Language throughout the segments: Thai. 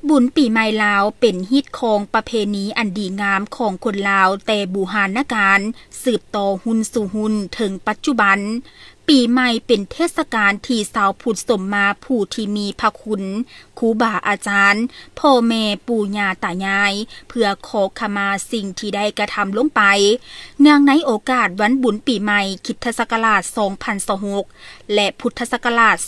บุญปีใหม่ลาวเป็นฮิตของประเพณีอันดีงามของคนลาวแต่บูหานการสืบต่อหุ่นสู่หุ่นถึงปัจจุบันปีใหม่เป็นเทศกาลที่ชาวพุทธสมมาผู้ที่มีพระคุณครูบาอาจารย์พ่อแม่ปู่ย่าตายายเพื่อขอขมาสิ่งที่ได้กระทำลงไปเนื่องในโอกาสวันบุญปีใหม่คริสตศักราช2026และพุทธศักราช2569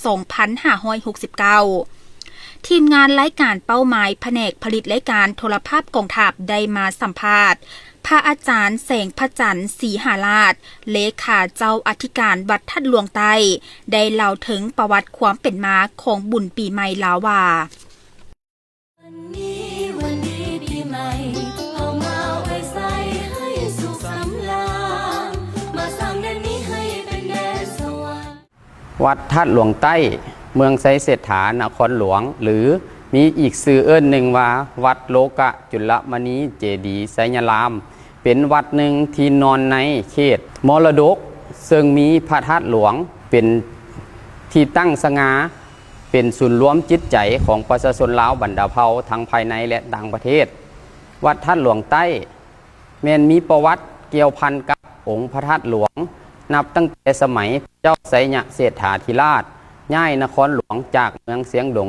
ทีมงานรายการเป้าหมายแผนกผลิตรายการโทรภาพกองทัพได้มาสัมภาษณ์พระอาจารย์แสงพระจันทร์ศรีหาราชเลขาเจ้าอธิการวัดทัดหลวงไต้ได้เล่าถึงประวัติความเป็นมาของบุญปีใหม่ลาวว่าวันดีปีใหม่เอามาไว้ใส่ให้สุขสำราญมาสร้างแดนนี้ให้เป็นแดนสวรรค์วัดทัดหลวงไต้เมืองไซเศรษฐานครหลวงหรือมีอีกชื่อเอิ้นหนึ่งว่าวัดโลกะจุลมณีเจดีย์ไสยรามเป็นวัดหนึ่งที่นอนในเขตมรดกซึ่งมีพระธาตุหลวงเป็นที่ตั้งสง่าเป็นศูนย์รวมจิตใจของประชาชนลาวบรรดาเผ่าทั้งภายในและต่างประเทศวัดทัดหลวงไต้แม้นมีประวัติเกี่ยวพันกับองค์พระธาตุหลวงนับตั้งแต่สมัยเจ้าไสยเศรษฐาธิราชย้ายนครหลวงจากเมืองเสียงดง